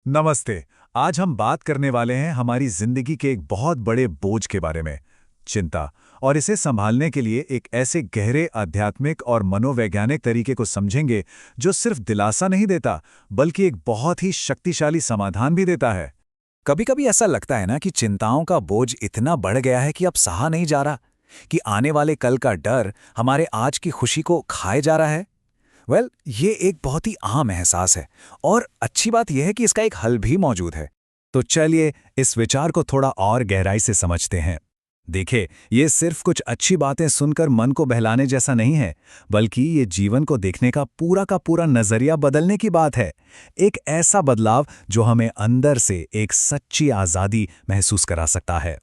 नमस्ते। आज हम बात करने वाले हैं हमारी जिंदगी के एक बहुत बड़े बोझ के बारे में, चिंता। और इसे संभालने के लिए एक ऐसे गहरे आध्यात्मिक और मनोवैज्ञानिक तरीके को समझेंगे जो सिर्फ दिलासा नहीं देता, बल्कि एक बहुत ही शक्तिशाली समाधान भी देता है। कभी कभी ऐसा लगता है ना कि चिंताओं का बोझ इतना बढ़ गया है कि अब सहा नहीं जा रहा, कि आने वाले कल का डर हमारे आज की खुशी को खाए जा रहा है। ये एक बहुत ही आम एहसास है और अच्छी बात यह है कि इसका एक हल भी मौजूद है। तो चलिए इस विचार को थोड़ा और गहराई से समझते हैं। देखिए, ये सिर्फ कुछ अच्छी बातें सुनकर मन को बहलाने जैसा नहीं है, बल्कि ये जीवन को देखने का पूरा नजरिया बदलने की बात है। एक ऐसा बदलाव जो हमें अंदर से एक सच्ची आज़ादी महसूस करा सकता है।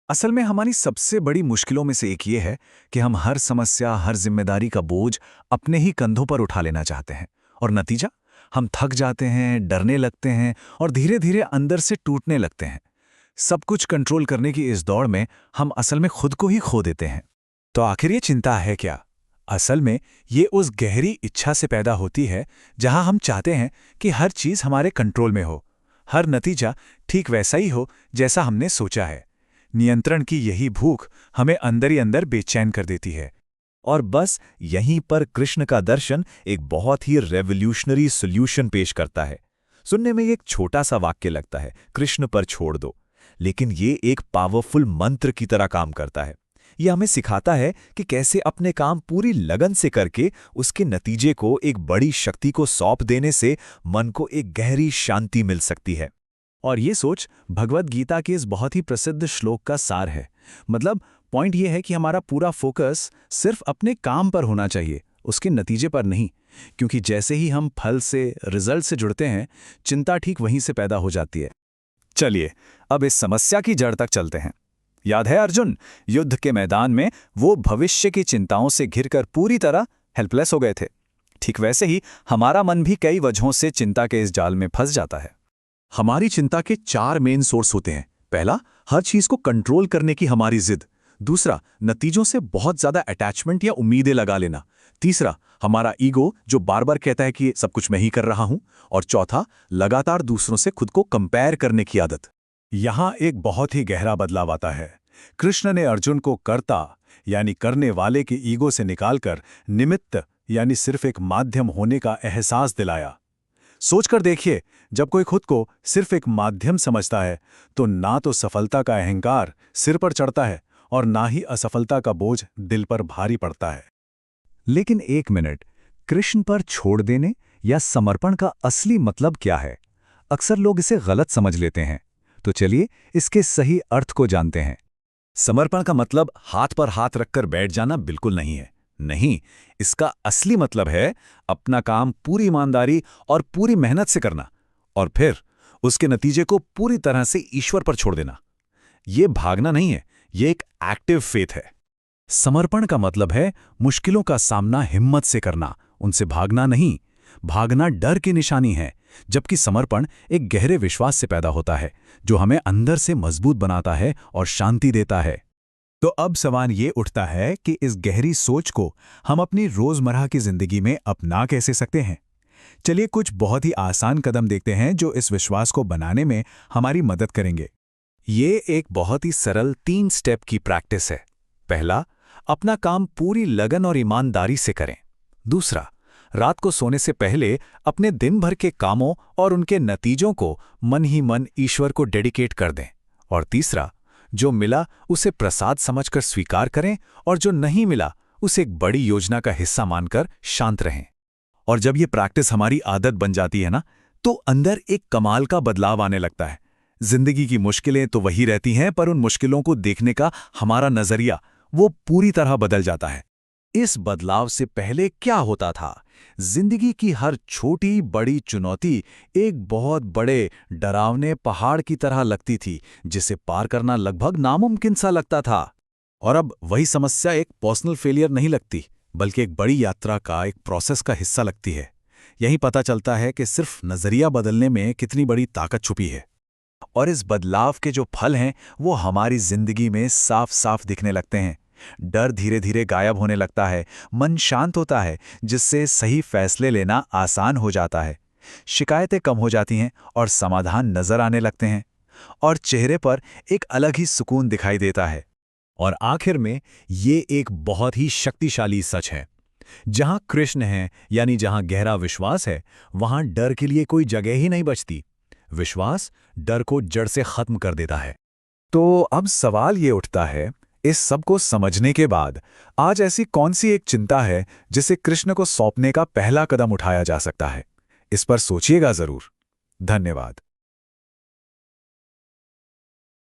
असल में हमारी सबसे बड़ी मुश्किलों में से एक ये है कि हम हर समस्या, हर जिम्मेदारी का बोझ अपने ही कंधों पर उठा लेना चाहते हैं, और नतीजा, हम थक जाते हैं, डरने लगते हैं और धीरे धीरे अंदर से टूटने लगते हैं। सब कुछ कंट्रोल करने की इस दौड़ में हम असल में खुद को ही खो देते हैं। तो आखिर ये चिंता है क्या? असल में ये उस गहरी इच्छा से पैदा होती है जहां हम चाहते हैं कि हर चीज हमारे कंट्रोल में हो, हर नतीजा ठीक वैसा ही हो जैसा हमने सोचा है। नियंत्रण की यही भूख हमें अंदर ही अंदर बेचैन कर देती है। और बस यहीं पर कृष्ण का दर्शन एक बहुत ही रेवोल्यूशनरी सॉल्यूशन पेश करता है। सुनने में एक छोटा सा वाक्य लगता है, कृष्ण पर छोड़ दो, लेकिन ये एक पावरफुल मंत्र की तरह काम करता है। ये हमें सिखाता है कि कैसे अपने काम पूरी लगन से करके उसके नतीजे को एक बड़ी शक्ति को सौंप देने से मन को एक गहरी शांति मिल सकती है। और ये सोच भगवद गीता के इस बहुत ही प्रसिद्ध श्लोक का सार है। मतलब पॉइंट ये है कि हमारा पूरा फोकस सिर्फ अपने काम पर होना चाहिए, उसके नतीजे पर नहीं। क्योंकि जैसे ही हम फल से, रिजल्ट से जुड़ते हैं, चिंता ठीक वहीं से पैदा हो जाती है। चलिए अब इस समस्या की जड़ तक चलते हैं। याद है अर्जुन, युद्ध के मैदान में वो भविष्य की चिंताओं से घिरकर पूरी तरह हेल्पलेस हो गए थे। ठीक वैसे ही हमारा मन भी कई वजहों से चिंता के इस जाल में फंस जाता है। हमारी चिंता के 4 मेन सोर्स होते हैं। पहला, हर चीज को कंट्रोल करने की हमारी जिद। दूसरा, नतीजों से बहुत ज्यादा अटैचमेंट या उम्मीदें लगा लेना। तीसरा, हमारा ईगो जो बार बार कहता है कि सब कुछ मैं ही कर रहा हूं। और चौथा, लगातार दूसरों से खुद को कंपेयर करने की आदत। यहां एक बहुत ही गहरा बदलाव आता है। कृष्ण ने अर्जुन को कर्ता यानी करने वाले के ईगो से निकालकर निमित्त यानी सिर्फ एक माध्यम होने का एहसास दिलाया। सोचकर देखिए, जब कोई खुद को सिर्फ एक माध्यम समझता है तो ना तो सफलता का अहंकार सिर पर चढ़ता है और ना ही असफलता का बोझ दिल पर भारी पड़ता है। लेकिन एक मिनट, कृष्ण पर छोड़ देने या समर्पण का असली मतलब क्या है? अक्सर लोग इसे गलत समझ लेते हैं। तो चलिए इसके सही अर्थ को जानते हैं। समर्पण का मतलब हाथ पर हाथ रखकर बैठ जाना बिल्कुल नहीं है। नहीं, इसका असली मतलब है अपना काम पूरी ईमानदारी और पूरी मेहनत से करना, और फिर उसके नतीजे को पूरी तरह से ईश्वर पर छोड़ देना। ये भागना नहीं है, ये एक एक्टिव फेथ है। समर्पण का मतलब है मुश्किलों का सामना हिम्मत से करना, उनसे भागना नहीं। भागना डर की निशानी है, जबकि समर्पण एक गहरे विश्वास से पैदा होता है जो हमें अंदर से मजबूत बनाता है और शांति देता है। तो अब सवाल ये उठता है कि इस गहरी सोच को हम अपनी रोजमर्रा की जिंदगी में अपना कैसे सकते हैं। चलिए कुछ बहुत ही आसान कदम देखते हैं जो इस विश्वास को बनाने में हमारी मदद करेंगे। ये एक बहुत ही सरल 3 स्टेप की प्रैक्टिस है। पहला, अपना काम पूरी लगन और ईमानदारी से करें। दूसरा, रात को सोने से पहले अपने दिन भर के कामों और उनके नतीजों को मन ही मन ईश्वर को डेडिकेट कर दें। और तीसरा, जो मिला उसे प्रसाद समझकर स्वीकार करें और जो नहीं मिला उसे एक बड़ी योजना का हिस्सा मानकर शांत रहें। और जब ये प्रैक्टिस हमारी आदत बन जाती है ना, तो अंदर एक कमाल का बदलाव आने लगता है। जिंदगी की मुश्किलें तो वही रहती हैं, पर उन मुश्किलों को देखने का हमारा नजरिया वो पूरी तरह बदल जाता है। इस बदलाव से पहले क्या होता था? जिंदगी की हर छोटी बड़ी चुनौती एक बहुत बड़े डरावने पहाड़ की तरह लगती थी, जिसे पार करना लगभग नामुमकिन सा लगता था। और अब वही समस्या एक पर्सनल फेलियर नहीं लगती, बल्कि एक बड़ी यात्रा का, एक प्रोसेस का हिस्सा लगती है। यही पता चलता है कि सिर्फ नजरिया बदलने में कितनी बड़ी ताकत छुपी है। और इस बदलाव के जो फल हैं वो हमारी जिंदगी में साफ साफ दिखने लगते हैं। डर धीरे धीरे गायब होने लगता है, मन शांत होता है, जिससे सही फैसले लेना आसान हो जाता है। शिकायतें कम हो जाती हैं और समाधान नजर आने लगते हैं, और चेहरे पर एक अलग ही सुकून दिखाई देता है। और आखिर में ये एक बहुत ही शक्तिशाली सच है। जहां कृष्ण है, यानी जहां गहरा विश्वास है, वहां डर के लिए कोई जगह ही नहीं बचती। विश्वास डर को जड़ से खत्म कर देता है। तो अब सवाल ये उठता है, इस सब को समझने के बाद आज ऐसी कौन सी एक चिंता है जिसे कृष्ण को सौंपने का पहला कदम उठाया जा सकता है? इस पर सोचिएगा जरूर। धन्यवाद।